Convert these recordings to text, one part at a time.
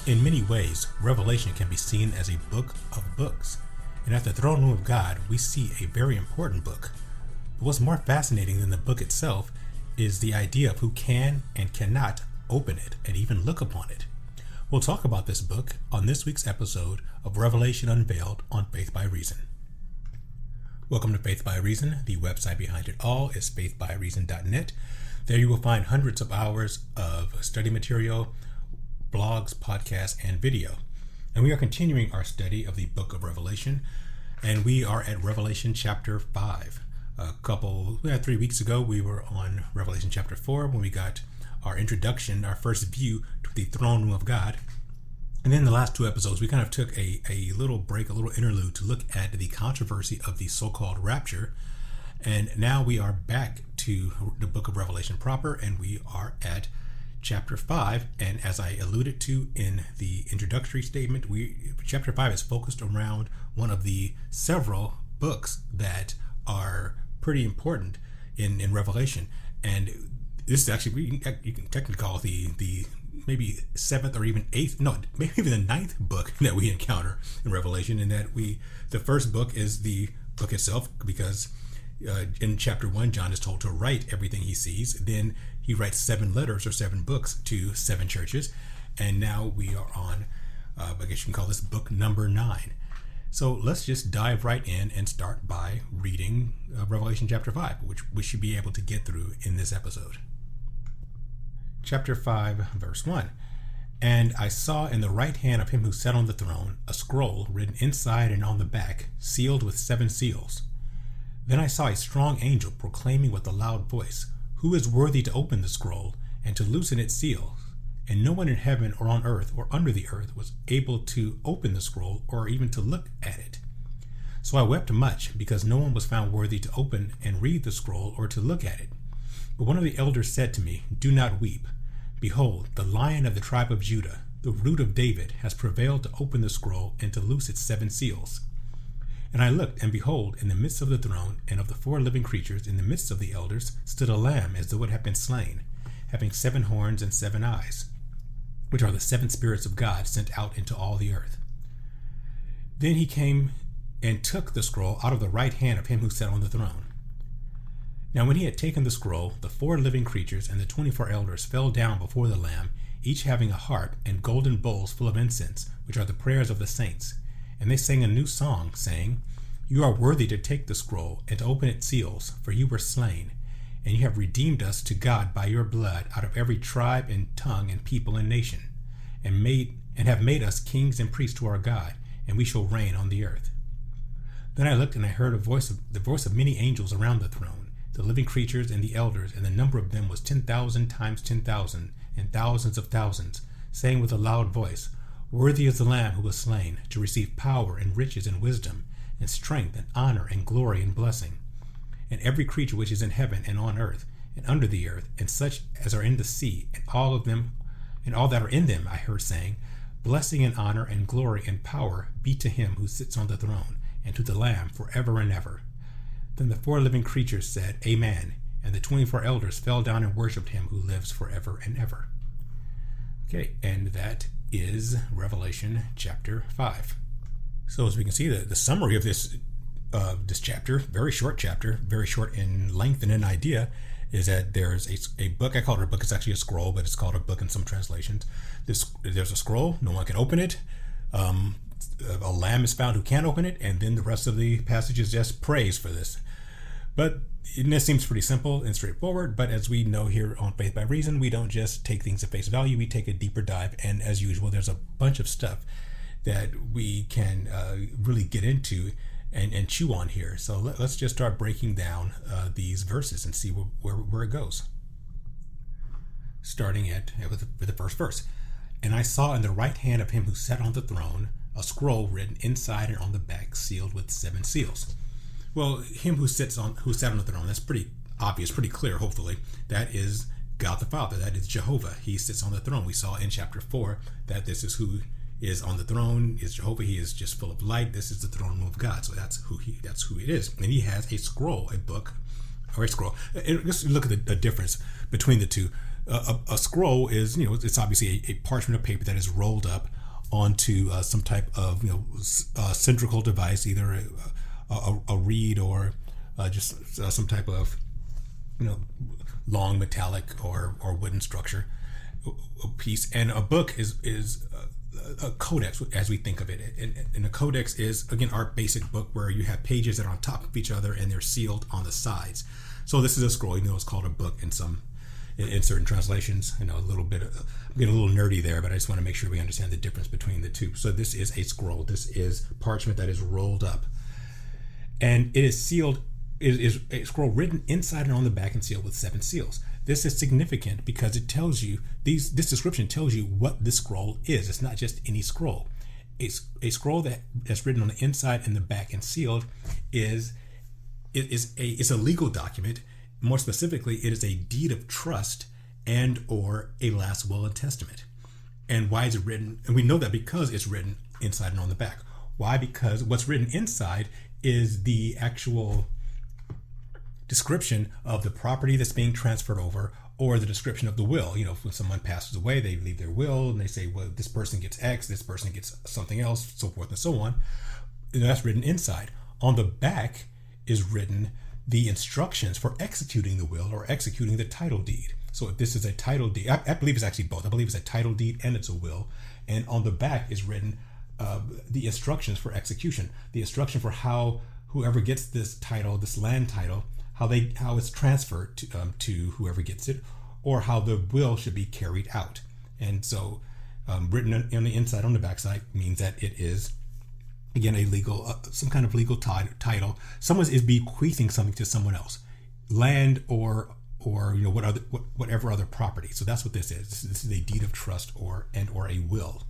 In many ways, Revelation can be seen as a book of books, and at the throne room of God, we see a very important book. But what's more fascinating than the book itself is the idea of who can and cannot open it and even look upon it. We'll talk about this book on this week's episode of Revelation Unveiled on Faith by Reason. Welcome to Faith by Reason. The website behind it all is faithbyreason.net. There you will find hundreds of hours of study material, blogs, podcasts, and video. And we are continuing our study of the book of Revelation, and we are at Revelation chapter 5. 3 weeks ago, we were on Revelation chapter 4 when we got our introduction, our first view to the throne room of God. And then the last two episodes, we kind of took a little break, a little interlude to look at the controversy of the so-called rapture. And now we are back to the book of Revelation proper, and we are at chapter 5. And as I alluded to in the introductory statement, chapter 5 is focused around one of the several books that are pretty important in Revelation. And this is actually, you can technically call it the maybe seventh or even eighth, no, maybe even the ninth book that we encounter in Revelation. And that the first book is the book itself, because in chapter 1, John is told to write everything he sees. Then he writes 7 letters or 7 books to 7 churches. And now we are on, I guess you can call this book number 9. So let's just dive right in and start by reading Revelation chapter 5, which we should be able to get through in this episode. Chapter 5, verse 1. And I saw in the right hand of him who sat on the throne a scroll written inside and on the back, sealed with 7 seals. Then I saw a strong angel proclaiming with a loud voice, "Who is worthy to open the scroll and to loosen its seals?" And no one in heaven or on earth or under the earth was able to open the scroll or even to look at it. So I wept much, because no one was found worthy to open and read the scroll or to look at it. But one of the elders said to me, "Do not weep. Behold, the Lion of the tribe of Judah, the Root of David, has prevailed to open the scroll and to loose its 7 seals." And I looked, and behold, in the midst of the throne and of the 4 living creatures, in the midst of the elders, stood a lamb as though it had been slain, having 7 horns and 7 eyes, which are the 7 spirits of God sent out into all the earth. Then he came and took the scroll out of the right hand of him who sat on the throne. Now when he had taken the scroll, the 4 living creatures and the 24 elders fell down before the Lamb, each having a harp and golden bowls full of incense, which are the prayers of the saints. And they sang a new song, saying, "You are worthy to take the scroll and to open its seals, for you were slain, and you have redeemed us to God by your blood out of every tribe and tongue and people and nation, and have made us kings and priests to our God, and we shall reign on the earth." Then I looked, and I heard the voice of many angels around the throne, the living creatures and the elders, and the number of them was 10,000 times 10,000, and thousands of thousands, saying with a loud voice, "Worthy is the Lamb who was slain to receive power and riches and wisdom and strength and honor and glory and blessing." And every creature which is in heaven and on earth and under the earth, and such as are in the sea, and all of them, and all that are in them, I heard saying, "Blessing and honor and glory and power be to him who sits on the throne, and to the Lamb forever and ever." Then the 4 living creatures said, "Amen," and the 24 elders fell down and worshipped him who lives forever and ever. Okay, and that is Revelation chapter 5. So as we can see, the summary of this chapter, very short in length and in idea, is that there's a book. I call it a book. It's actually a scroll, but it's called a book in some translations. There's a scroll. No one can open it. A lamb is found who can open it, and then the rest of the passage is just praise for this. But this seems pretty simple and straightforward, but as we know here on Faith by Reason, we don't just take things at face value, we take a deeper dive, and as usual, there's a bunch of stuff that we can really get into and chew on here. So let's just start breaking down these verses and see where it goes. Starting with the first verse. "And I saw in the right hand of him who sat on the throne a scroll written inside and on the back, sealed with 7 seals." Well, him who sat on the throne, that's pretty obvious, pretty clear, hopefully. That is God the Father. That is Jehovah. He sits on the throne. We saw in chapter 4 that this is who is on the throne, is Jehovah. He is just full of light. This is the throne room of God. So that's who it is. And he has a scroll, a book, or a scroll. And let's look at the difference between the two. A scroll is, it's obviously a parchment of paper that is rolled up onto some type of, cylindrical device, either a reed or just some type of, long metallic or wooden structure piece. And a book is a codex as we think of it. And a codex is, again, our basic book where you have pages that are on top of each other and they're sealed on the sides. So this is a scroll. It's called a book in certain translations. A little bit, I'm getting a little nerdy there, but I just want to make sure we understand the difference between the two. So this is a scroll. This is parchment that is rolled up, and it is sealed. It is a scroll written inside and on the back and sealed with 7 seals. This is significant because it tells you, this description tells you what this scroll is. It's not just any scroll. It's a scroll that's written on the inside and the back and sealed is a legal document. More specifically, it is a deed of trust and or a last will and testament. And why is it written? And we know that because it's written inside and on the back. Why? Because what's written inside is the actual description of the property that's being transferred over, or the description of the will. When someone passes away, they leave their will and they say, well, this person gets X, this person gets something else, so forth and so on. That's written inside. On the back is written the instructions for executing the will or executing the title deed. So if this is a title deed, I believe it's actually both. I believe it's a title deed and it's a will. And on the back is written the instructions for execution, the instruction for how whoever gets this title, this land title, how it's transferred to whoever gets it, or how the will should be carried out. And so written on the inside, on the backside, means that it is, again, a legal, some kind of legal title. Someone is bequeathing something to someone else, land or whatever other property. So that's what this is. This is a deed of trust or a will.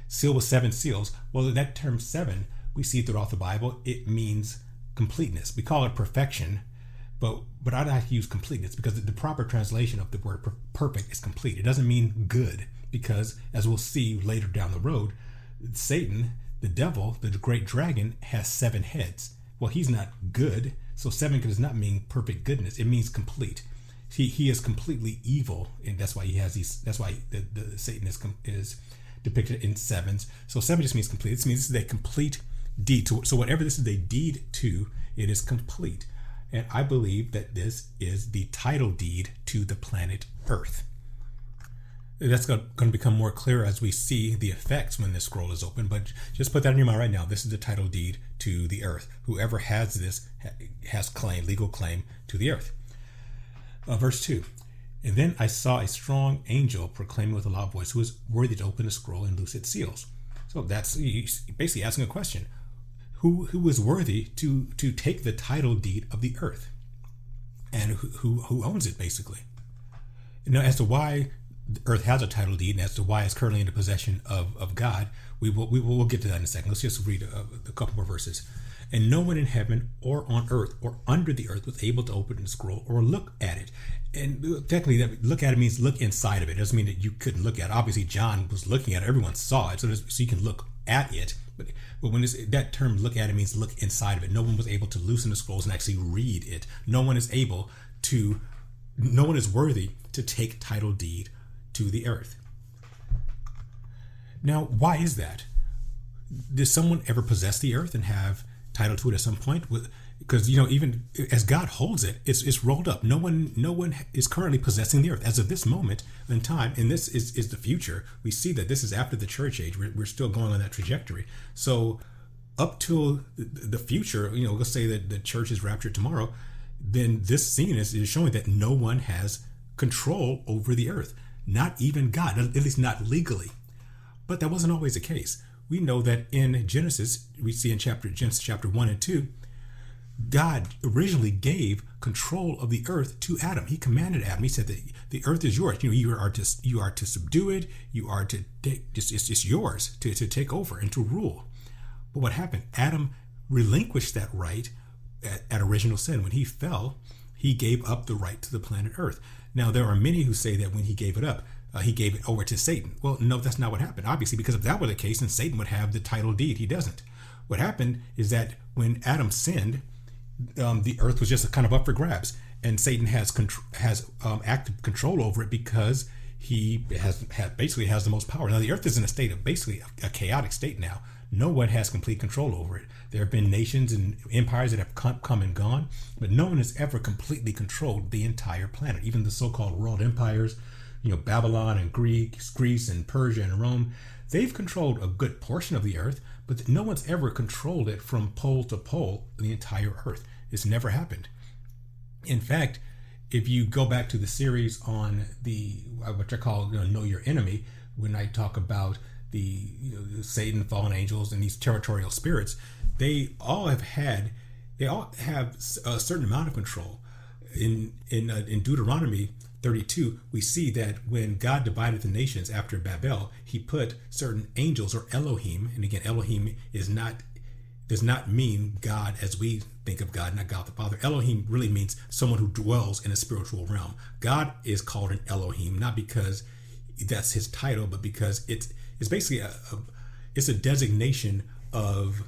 Sealed with 7 seals. Well, that term 7 we see throughout the Bible. It means completeness. We call it perfection, but I'd like to use completeness because the proper translation of the word perfect is complete. It doesn't mean good, because as we'll see later down the road, Satan, the devil, the great dragon, has 7 heads. Well, he's not good, so 7 does not mean perfect goodness. It means complete. He is completely evil, and that's why he has these. That's why the Satan is depicted in 7s. So 7 just means complete. This means this is a complete deed to. So whatever this is a deed to, it is complete. And I believe that this is the title deed to the planet Earth. That's going to become more clear as we see the effects when this scroll is open, but just put that in your mind right now. This is the title deed to the earth. Whoever has this has legal claim to the earth. Verse 2, and then I saw a strong angel proclaiming with a loud voice, who is worthy to open the scroll and loose its seals. So that's basically asking a question. Who is worthy to take the title deed of the earth? And who owns it, basically? Now, as to why the earth has a title deed, and as to why it's currently in the possession of God, we'll get to that in a second. Let's just read a couple more verses. And no one in heaven or on earth or under the earth was able to open the scroll or look at it. And technically, that look at it means look inside of it. It doesn't mean that you couldn't look at it. Obviously, John was looking at it. Everyone saw it, so you can look at it. But when that term look at it means look inside of it. No one was able to loosen the scrolls and actually read it. No one is worthy to take title deed to the earth. Now, why is that? Did someone ever possess the earth and have title to it at some point? Because even as God holds it, it's rolled up. No one is currently possessing the earth as of this moment in time, and this is the future. We see that this is after the church age. We're still going on that trajectory. So up till the future, let's say that the church is raptured tomorrow, then this scene is showing that no one has control over the earth, not even God, at least not legally. But that wasn't always the case. We know that in Genesis, we see in Genesis chapter 1 and 2, God originally gave control of the earth to Adam. He commanded Adam. He said that the earth is yours. You are to subdue it. You are to it's yours to take over and to rule. But what happened? Adam relinquished that right at original sin. When he fell, he gave up the right to the planet Earth. Now, there are many who say that when he gave it up, he gave it over to Satan. Well, no, that's not what happened. Obviously, because if that were the case, then Satan would have the title deed. He doesn't. What happened is that when Adam sinned, the earth was just kind of up for grabs, and Satan has active control over it because he basically has the most power. Now the earth is in a state of basically a chaotic state now. No one has complete control over it. There have been nations and empires that have come and gone, but no one has ever completely controlled the entire planet. Even the so-called world empires, Babylon and Greece and Persia and Rome, they've controlled a good portion of the earth, but no one's ever controlled it from pole to pole, the entire earth. It's never happened. In fact, if you go back to the series on what I call Know Your Enemy, when I talk about the Satan, fallen angels, and these territorial spirits, they all have a certain amount of control. In Deuteronomy 32, we see that when God divided the nations after Babel, he put certain angels, or Elohim, and again, Elohim does not mean God as we think of God, not God the Father. Elohim really means someone who dwells in a spiritual realm. God is called an Elohim, not because that's his title, but because it's basically it's a designation of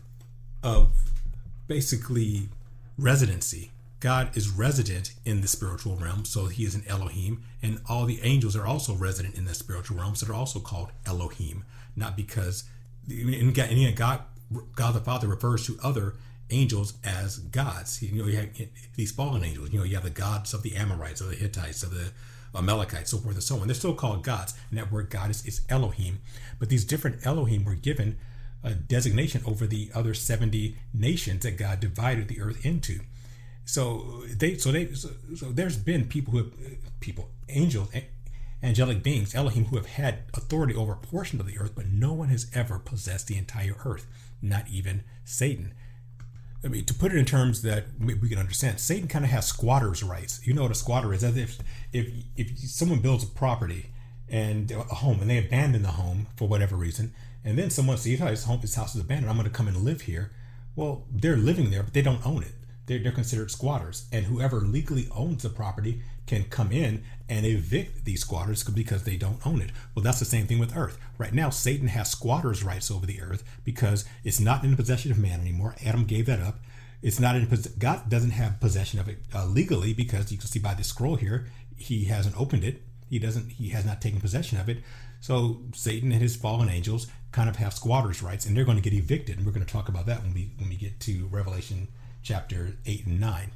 basically residency. God is resident in the spiritual realm, so he is an Elohim, and all the angels are also resident in the spiritual realm, so they're also called Elohim, not because God the Father refers to other angels as gods. You have these fallen angels. You have the gods of the Amorites, or the Hittites, of the Amalekites, so forth and so on. They're still called gods, and that word God is Elohim. But these different Elohim were given a designation over the other 70 nations that God divided the earth into. So there's been angels, angelic beings, Elohim, who have had authority over a portion of the earth, but no one has ever possessed the entire earth, not even Satan. I mean, to put it in terms that we can understand, Satan kind of has squatter's rights. You know what a squatter is? As if someone builds a property and a home, and they abandon the home for whatever reason, and then someone sees, this house is abandoned, I'm going to come and live here. Well, they're living there, but they don't own it. They're considered squatters, and whoever legally owns the property can come in and evict these squatters because they don't own it. Well, that's the same thing with earth. Right now, Satan has squatters' rights over the earth because it's not in the possession of man anymore. Adam gave that up. It's not in God doesn't have possession of it legally, because you can see by the scroll here, he hasn't opened it. He has not taken possession of it. So Satan and his fallen angels kind of have squatters' rights, and they're going to get evicted. And we're going to talk about that when we get to Revelation chapter 8 and 9.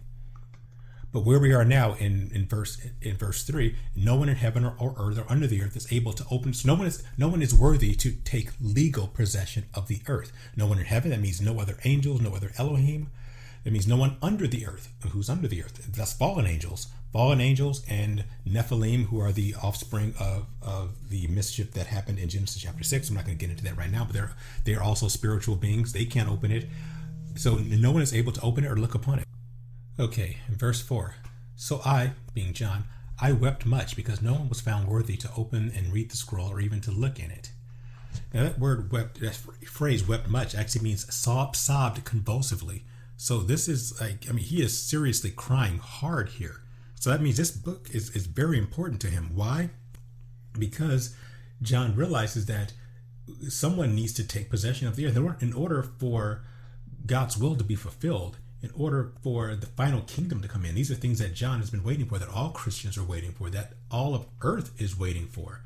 But where we are now in verse 3, no one in heaven or earth or under the earth is able to open. So no one is worthy to take legal possession of the earth. No one in heaven, that means no other angels, no other Elohim. That means no one under the earth. Who's under the earth? That's fallen angels and Nephilim, who are the offspring of the mischief that happened in Genesis chapter 6. I'm not going to get into that right now, but they're also spiritual beings. They can't open it. So no one is able to open it or look upon it. Okay, in verse 4. So I, being John, I wept much because no one was found worthy to open and read the scroll or even to look in it. Now that word wept, that phrase wept much, actually means sobbed convulsively. So this is he is seriously crying hard here. So that means this book is very important to him. Why? Because John realizes that someone needs to take possession of the earth in order for God's will to be fulfilled, in order for the final kingdom to come in. These are things that John has been waiting for, that all Christians are waiting for, that all of earth is waiting for.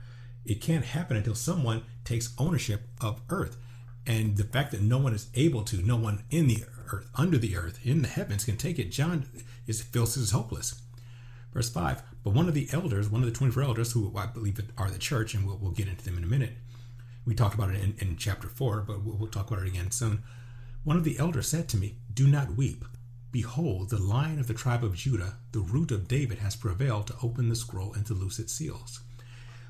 It can't happen until someone takes ownership of earth. And the fact that no one in the earth, under the earth, in the heavens can take it, John feels is hopeless. Verse 5, but one of the 24 elders, who I believe are the church, and we'll get into them in a minute. We talked about it in chapter 4, but we'll talk about it again soon. One of the elders said to me, do not weep. Behold, the Lion of the tribe of Judah, the root of David, has prevailed to open the scroll and to loose its seals.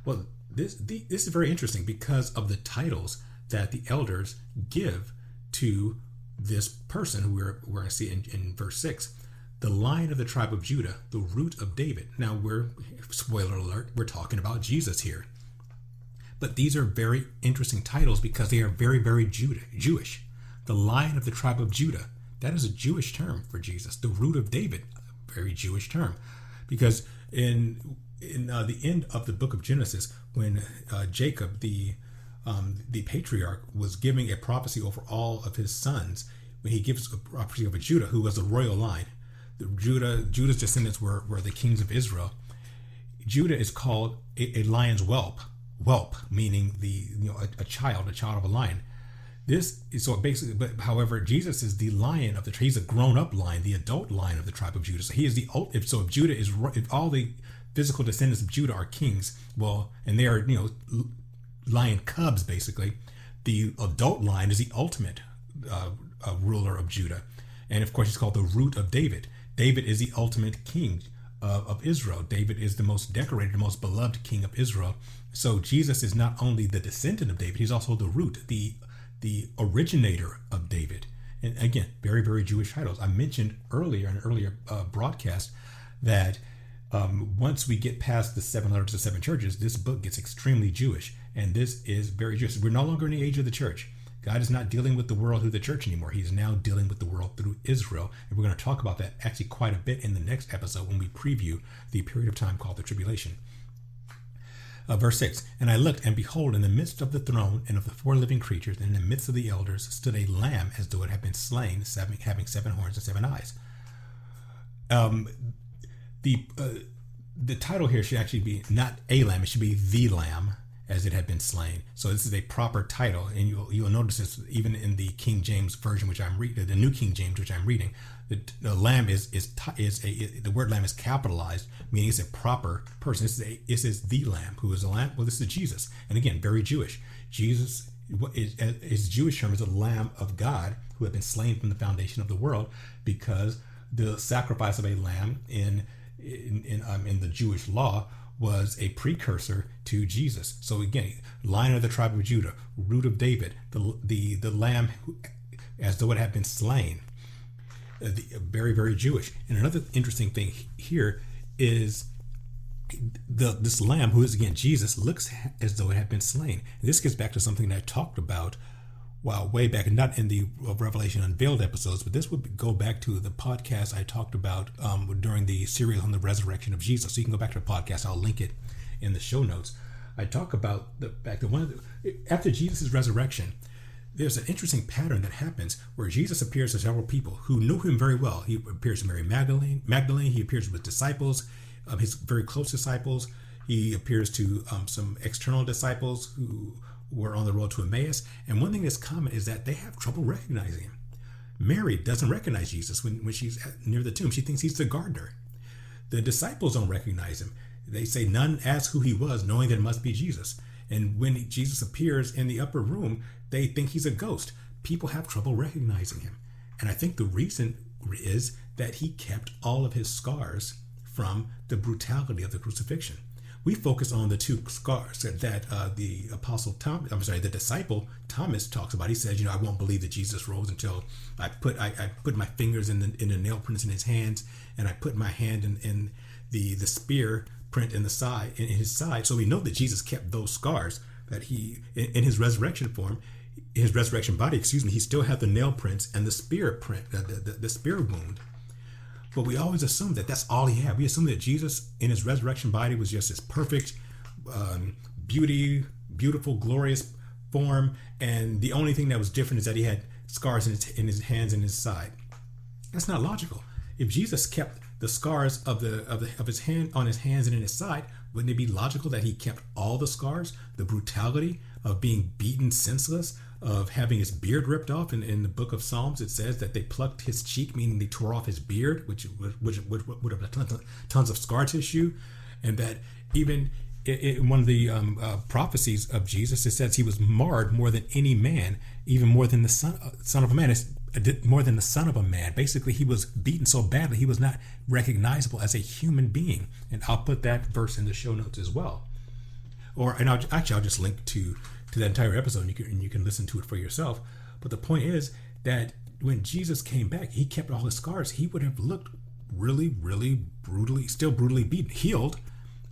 Well, this is very interesting because of the titles that the elders give to this person who we're going to see in verse 6. The Lion of the tribe of Judah, the root of David. Now, spoiler alert, we're talking about Jesus here. But these are very interesting titles because they are very, very Jewish. The Lion of the tribe of Judah. That is a Jewish term for Jesus. The root of David, a very Jewish term. Because in the end of the book of Genesis, when Jacob, the patriarch, was giving a prophecy over all of his sons, when he gives a prophecy over Judah, who was a royal line. Judah's descendants were the kings of Israel. Judah is called a lion's whelp, meaning a child of a lion. This is so basically, but however, Jesus is the lion of he's a grown-up lion, the adult lion of the tribe of Judah. So he is if all the physical descendants of Judah are kings, well, and they are lion cubs basically, the adult lion is the ultimate ruler of Judah, and of course he's called the root of David. David is the ultimate king of Israel. David is the most decorated, the most beloved king of Israel. So Jesus is not only the descendant of David, he's also the root, the originator of David. And again, very, very Jewish titles. I mentioned earlier in an earlier broadcast that once we get past the 7 letters to 7 churches, this book gets extremely Jewish. And this is very Jewish. We're no longer in the age of the church. God is not dealing with the world through the church anymore. He's now dealing with the world through Israel. And we're going to talk about that actually quite a bit in the next episode when we preview the period of time called the Tribulation. Verse 6, and I looked, and behold, in the midst of the throne and of the 4 living creatures, and in the midst of the elders, stood a lamb as though it had been slain, having 7 horns and 7 eyes. The title here should actually be not a lamb, it should be the lamb as it had been slain. So this is a proper title, and you'll notice this even in the King James version, which I'm reading, the New King James, which I'm reading. The lamb the word lamb is capitalized, meaning it's a proper person. This is the lamb. Who is the lamb? Well, this is Jesus, and again, very Jewish. Jesus, his Jewish term, is a lamb of God who had been slain from the foundation of the world, because the sacrifice of a lamb in the Jewish law was a precursor to Jesus. So again, Lion of the tribe of Judah, root of David, the lamb as though it had been slain. Very, very Jewish. And another interesting thing here is this lamb, who is again Jesus, looks as though it had been slain. And this gets back to something that I talked about way back, not in the Revelation Unveiled episodes, but this would go back to the podcast I talked about during the series on the resurrection of Jesus. So you can go back to the podcast. I'll link it in the show notes. I talk about the fact that after Jesus' resurrection, there's an interesting pattern that happens where Jesus appears to several people who knew him very well. He appears to Mary Magdalene. He appears with disciples, his very close disciples. He appears to some external disciples who were on the road to Emmaus. And one thing that's common is that they have trouble recognizing him. Mary doesn't recognize Jesus when she's near the tomb. She thinks he's the gardener. The disciples don't recognize him. They say none asked who he was, knowing that it must be Jesus. And when Jesus appears in the upper room, they think he's a ghost. People have trouble recognizing him. And I think the reason is that he kept all of his scars from the brutality of the crucifixion. We focus on the 2 scars that the disciple Thomas talks about. He says, I won't believe that Jesus rose until I put my fingers in the nail prints in his hands, and I put my hand in the spear print in his side. So we know that Jesus kept those scars, that he in his resurrection form, his resurrection body, he still had the nail prints and the spear print, the spear wound. But we always assume that that's all he had. We assume that Jesus in his resurrection body was just this perfect, beautiful, glorious form, and the only thing that was different is that he had scars in his hands and his side. That's not logical. If Jesus kept the scars of his hand on his hands and in his side, wouldn't it be logical that he kept all the scars, the brutality of being beaten senseless, of having his beard ripped off? In the book of Psalms, it says that they plucked his cheek, meaning they tore off his beard, which would have tons of scar tissue, and that even in one of the prophecies of Jesus, it says he was marred more than any man, even more than the son of a man. It's more than the son of a man. Basically, he was beaten so badly he was not recognizable as a human being. And I'll put that verse in the show notes as well. I'll just link to that entire episode, and you can listen to it for yourself. But the point is that when Jesus came back, he kept all his scars. He would have looked really, really brutally beaten, healed.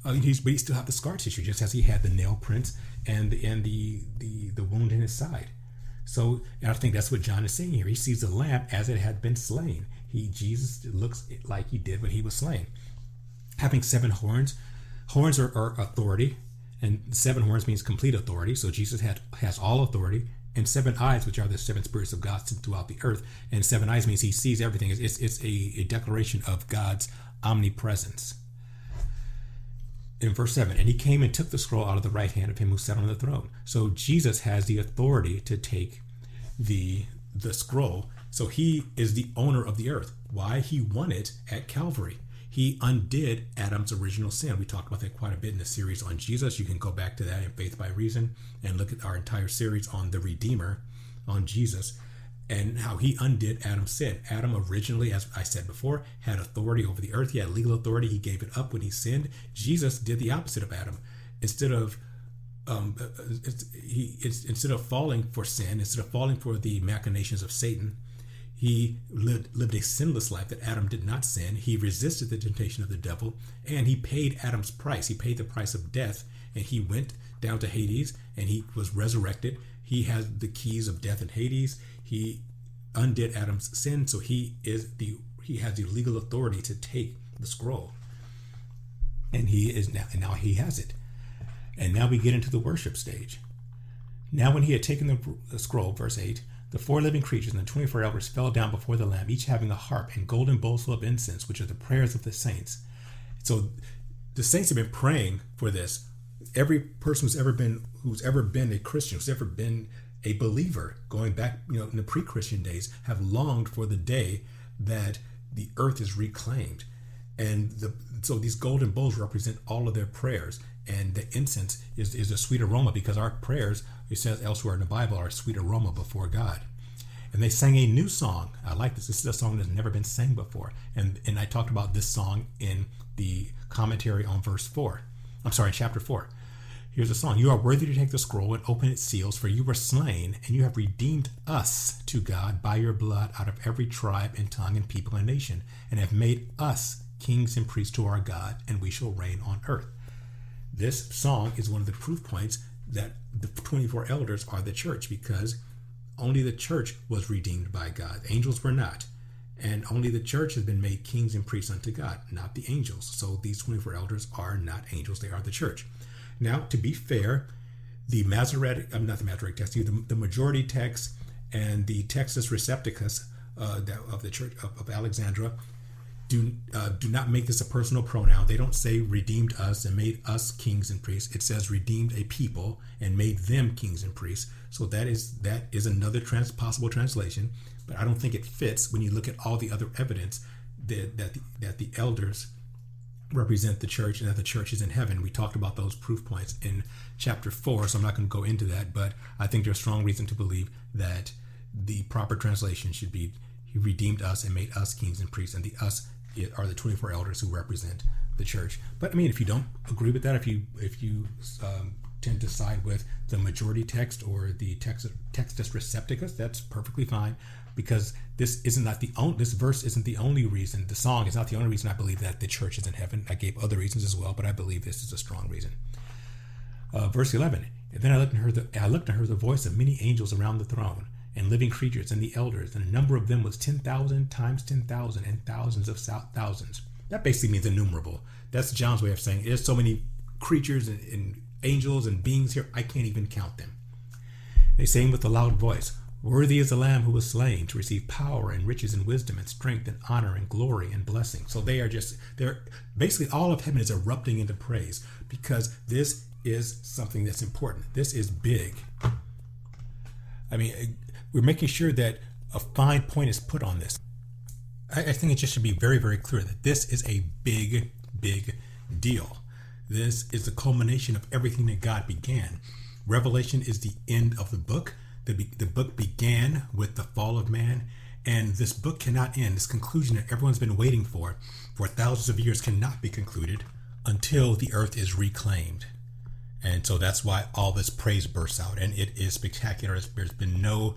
But he still had the scar tissue, just as he had the nail prints and the wound in his side. So I think that's what John is saying here. He sees the lamb as it had been slain. Jesus looks like he did when he was slain. Having 7 horns. Horns are authority, and 7 horns means complete authority. So Jesus has all authority. and 7 eyes, which are the 7 spirits of God sent throughout the earth. And 7 eyes means he sees everything. It's a declaration of God's omnipresence. In verse 7, and he came and took the scroll out of the right hand of him who sat on the throne. So Jesus has the authority to take the scroll. So he is the owner of the earth. Why? He won it at Calvary. He undid Adam's original sin. We talked about that quite a bit in the series on Jesus. You can go back to that in Faith by Reason and look at our entire series on the Redeemer, on Jesus, and how he undid Adam's sin. Adam originally, as I said before, had authority over the earth. He had legal authority. He gave it up when he sinned. Jesus did the opposite of Adam. Instead of falling for sin, instead of falling for the machinations of Satan, he lived a sinless life that Adam did not sin. He resisted the temptation of the devil, and he paid Adam's price. He paid the price of death, and he went down to Hades, and he was resurrected. He has the keys of death and Hades. He undid Adam's sin, so he has the legal authority to take the scroll, and now he has it. And now we get into the worship stage. Now, when he had taken the scroll, verse 8. The 4 living creatures and the 24 elders fell down before the Lamb, each having a harp and golden bowls full of incense, which are the prayers of the saints. So the saints have been praying for this. Every person who's ever been a Christian, who's ever been a believer, going back, in the pre-Christian days, have longed for the day that the earth is reclaimed. And so these golden bowls represent all of their prayers. And the incense is a sweet aroma, because our prayers, it says elsewhere in the Bible, are a sweet aroma before God. And they sang a new song. I like this. This is a song that's never been sang before. And I talked about this song in the commentary on chapter 4. Here's the song. You are worthy to take the scroll and open its seals, for you were slain, and you have redeemed us to God by your blood out of every tribe and tongue and people and nation, and have made us kings and priests to our God, and we shall reign on earth. This song is one of the proof points that the 24 elders are the church, because only the church was redeemed by God. Angels were not. And only the church has been made kings and priests unto God, not the angels. So these 24 elders are not angels, they are the church. Now, to be fair, the majority text and the Textus Recepticus of the Church of Alexandria do not make this a personal pronoun. They don't say redeemed us and made us kings and priests. It says redeemed a people and made them kings and priests. So that is another possible translation, but I don't think it fits when you look at all the other evidence that the elders represent the church and that the church is in heaven. We talked about those proof points in chapter 4, so I'm not going to go into that, but I think there's strong reason to believe that the proper translation should be he redeemed us and made us kings and priests, and the us are the 24 elders who represent the church. But I mean, if you don't agree with that, if you tend to side with the majority text or the Textus Recepticus, that's perfectly fine, because this verse isn't the only reason. The song is not the only reason I believe that the church is in heaven. I gave other reasons as well, but I believe this is a strong reason. Verse 11. And then I looked and heard the voice of many angels around the throne, and living creatures and the elders, and the number of them was 10,000 times 10,000 and thousands of thousands. That basically means innumerable. That's John's way of saying there's so many creatures and angels and beings here, I can't even count them. They sang with a loud voice, worthy is the Lamb who was slain to receive power and riches and wisdom and strength and honor and glory and blessing. So they're basically all of heaven is erupting into praise, because this is something that's important. This is big. I mean, we're making sure that a fine point is put on this. I think it just should be very, very clear that this is a big, big deal. This is the culmination of everything that God began. Revelation is the end of the book. The book began with the fall of man, and this book cannot end. This conclusion that everyone's been waiting for thousands of years cannot be concluded until the earth is reclaimed. And so that's why all this praise bursts out, and it is spectacular. There's been no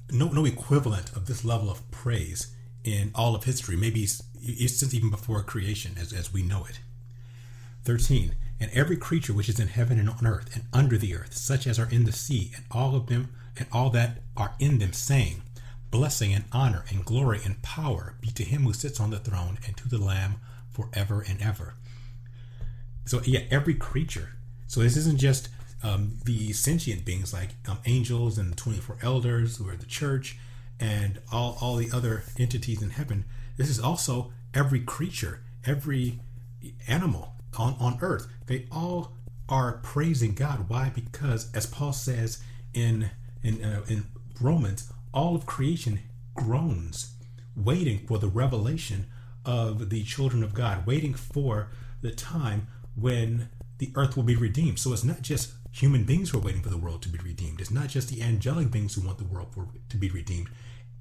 equivalent of this level of praise in all of history, maybe since even before creation as we know it. 13. And every creature which is in heaven and on earth and under the earth, such as are in the sea, and all of them and all that are in them, saying, blessing and honor and glory and power be to him who sits on the throne and to the Lamb forever and ever. So yeah, every creature. So this isn't just the sentient beings like angels and the 24 elders who are the church and all the other entities in heaven. This is also every creature, every animal on earth. They all are praising God. Why? Because as Paul says in Romans, all of creation groans, waiting for the revelation of the children of God, waiting for the time when the earth will be redeemed. So it's not just human beings who are waiting for the world to be redeemed. It's not just the angelic beings who want the world to be redeemed.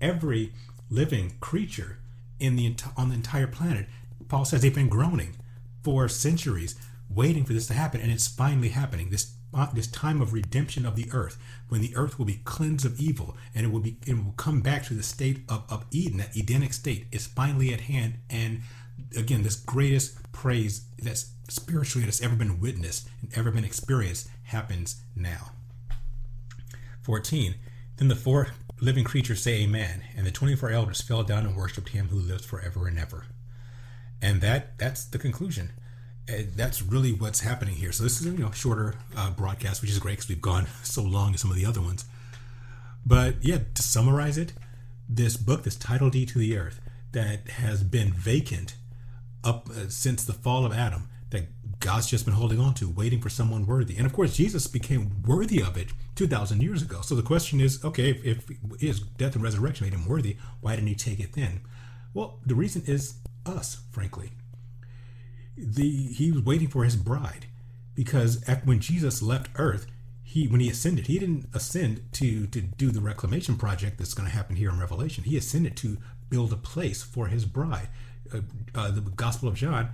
Every living creature on the entire planet, Paul says, they've been groaning for centuries, waiting for this to happen, and it's finally happening. This time of redemption of the earth, when the earth will be cleansed of evil, and it will come back to the state of Eden, that Edenic state, is finally at hand. And again, this greatest praise that's spiritually that's ever been witnessed and ever been experienced happens now. 14. Then the four living creatures say amen, and the 24 elders fell down and worshipped him who lives forever and ever. And that's the conclusion. That's really what's happening here. So this is a shorter broadcast, which is great because we've gone so long in some of the other ones. But yeah, to summarize it, this book, this title deed to the earth, that has been vacant up since the fall of Adam, that God's just been holding on to, waiting for someone worthy. And of course, Jesus became worthy of it 2,000 years ago. So the question is, okay, if his death and resurrection made him worthy, why didn't he take it then? Well, the reason is us, frankly. He was waiting for his bride, because when Jesus left earth, when he ascended, he didn't ascend to do the reclamation project that's going to happen here in Revelation. He ascended to build a place for his bride. The Gospel of John,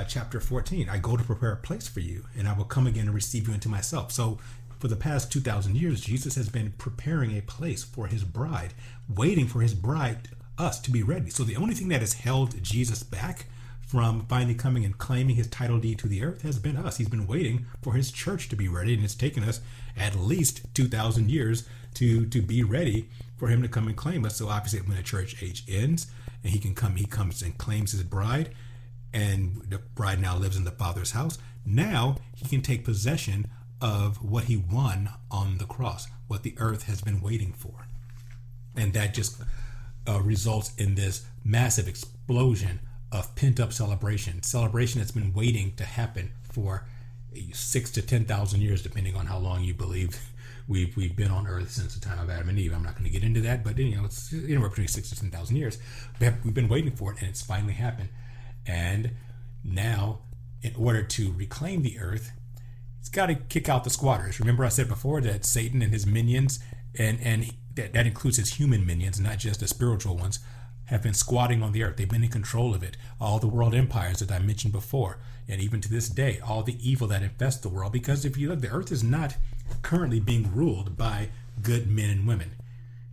chapter 14, I go to prepare a place for you, and I will come again and receive you into myself. So for the past 2,000 years, Jesus has been preparing a place for his bride, waiting for his bride, us, to be ready. So the only thing that has held Jesus back from finally coming and claiming his title deed to the earth has been us. He's been waiting for his church to be ready, and it's taken us at least 2,000 years to be ready for him to come and claim us. So obviously when the church age ends and he comes and claims his bride, and the bride now lives in the Father's house, now he can take possession of what he won on the cross, what the earth has been waiting for. And that just results in this massive explosion of pent-up celebration that's been waiting to happen for 6,000 to 10,000 years, depending on how long you believe we've been on earth since the time of Adam and Eve. I'm not going to get into that, but it's anywhere between 6,000 to 10,000 years. We've been waiting for it, and it's finally happened. And now, in order to reclaim the earth, it's got to kick out the squatters. Remember I said before that Satan and his minions, and that includes his human minions, not just the spiritual ones, have been squatting on the earth. They've been in control of it. All the world empires that I mentioned before, and even to this day, all the evil that infests the world. Because if you look, the earth is not currently being ruled by good men and women.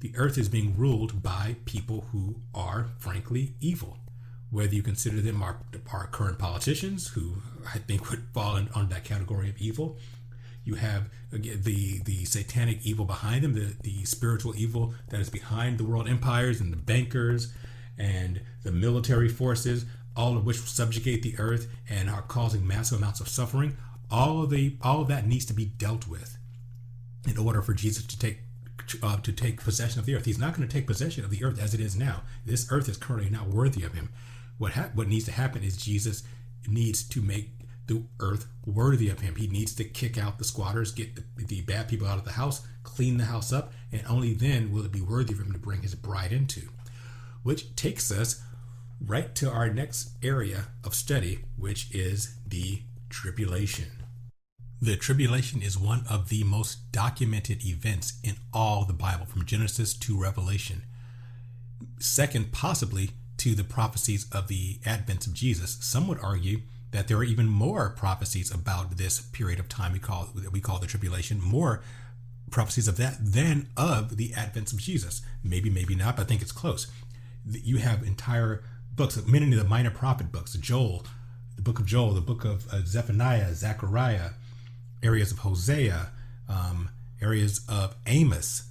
The earth is being ruled by people who are, frankly, evil. Whether you consider them our current politicians, who I think would fall under that category of evil. You have, again, the satanic evil behind them, the spiritual evil that is behind the world empires and the bankers and the military forces, all of which subjugate the earth and are causing massive amounts of suffering. All of that needs to be dealt with in order for Jesus to take possession of the earth. He's not going to take possession of the earth as it is now. This earth is currently not worthy of him. What needs to happen is Jesus needs to make the earth worthy of him. He needs to kick out the squatters, get the bad people out of the house, clean the house up, and only then will it be worthy for him to bring his bride into. Which takes us right to our next area of study, which is the tribulation. The tribulation is one of the most documented events in all the Bible, from Genesis to Revelation. Second, possibly, to the prophecies of the advent of Jesus. Some would argue that there are even more prophecies about this period of time we call the tribulation, more prophecies of that than of the advent of Jesus. Maybe not, but I think it's close. You have entire books, many of the minor prophet books, Joel, the book of Joel, the book of Zephaniah, Zechariah, areas of Hosea, areas of Amos,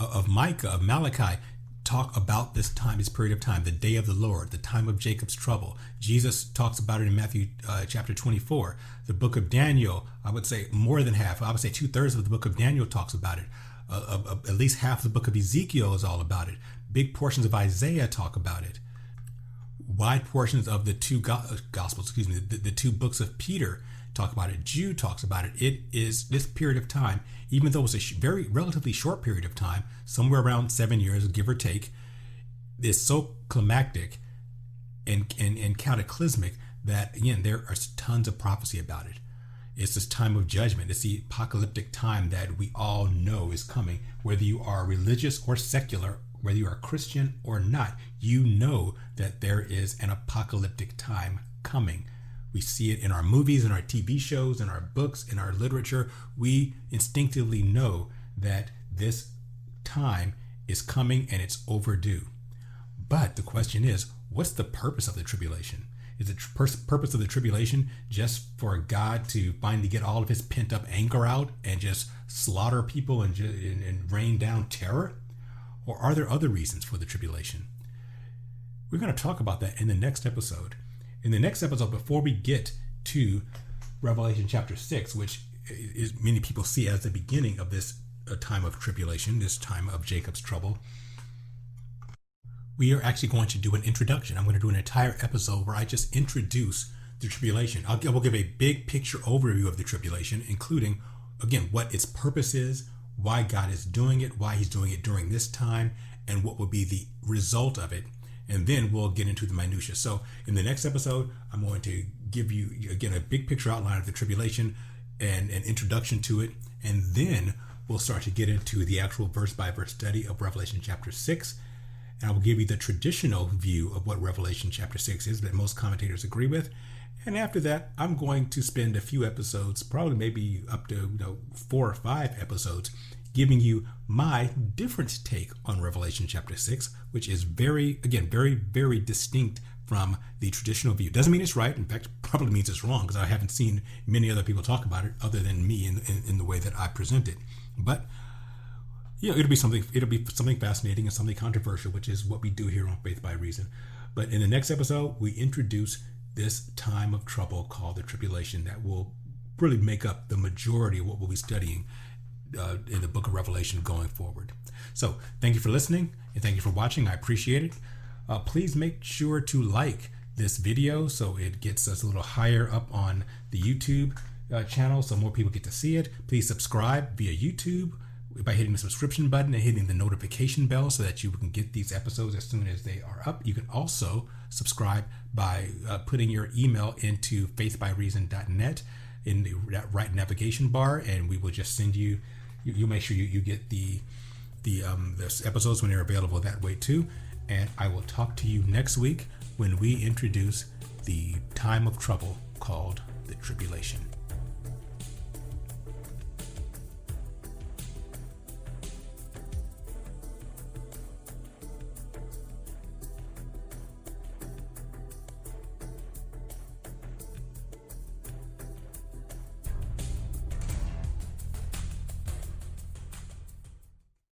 of Micah, of Malachi, talk about this time, this period of time, the day of the Lord, the time of Jacob's trouble. Jesus talks about it in Matthew chapter 24. The book of Daniel, I would say more than half, I would say 2/3 of the book of Daniel talks about it. At least half the book of Ezekiel is all about it. Big portions of Isaiah talk about it. Wide portions of the two Gospels, the two books of Peter talk about it. Jude talks about it. It is this period of time, even though it's a very relatively short period of time, somewhere around 7 years, give or take, is so climactic and cataclysmic that, again, there are tons of prophecy about it. It's this time of judgment. It's the apocalyptic time that we all know is coming. Whether you are religious or secular, whether you are Christian or not, you know that there is an apocalyptic time coming. We see it in our movies, in our TV shows, in our books, in our literature. We instinctively know that this time is coming and it's overdue. But the question is, what's the purpose of the tribulation? Is the purpose of the tribulation just for God to finally get all of his pent-up anger out and just slaughter people and rain down terror? Or are there other reasons for the tribulation? We're going to talk about that in the next episode. In the next episode, before we get to Revelation chapter 6, which is many people see as the beginning of this time of tribulation, this time of Jacob's trouble, we are actually going to do an introduction. I'm going to do an entire episode where I just introduce the tribulation. I will give a big picture overview of the tribulation, including, again, what its purpose is, why God is doing it, why he's doing it during this time, and what will be the result of it. And then we'll get into the minutiae. So in the next episode, I'm going to give you, again, a big picture outline of the tribulation and an introduction to it. And then we'll start to get into the actual verse-by-verse study of Revelation chapter 6. And I will give you the traditional view of what Revelation chapter 6 is that most commentators agree with. And after that, I'm going to spend a few episodes, probably maybe up to 4 or 5 episodes, giving you my different take on Revelation chapter 6, which is very, very distinct from the traditional view. Doesn't mean it's right. In fact, probably means it's wrong, because I haven't seen many other people talk about it other than me in the way that I present it. But it'll be something fascinating and something controversial, which is what we do here on Faith by Reason. But in the next episode, we introduce this time of trouble called the tribulation that will really make up the majority of what we'll be studying in the book of Revelation going forward. So thank you for listening and thank you for watching. I appreciate it. Please make sure to like this video so it gets us a little higher up on the YouTube channel so more people get to see it. Please subscribe via YouTube by hitting the subscription button and hitting the notification bell so that you can get these episodes as soon as they are up. You can also subscribe by putting your email into faithbyreason.net in the right navigation bar, and we will just send you. You'll make sure you get the episodes when they're available that way too. And I will talk to you next week when we introduce the time of trouble called the tribulation.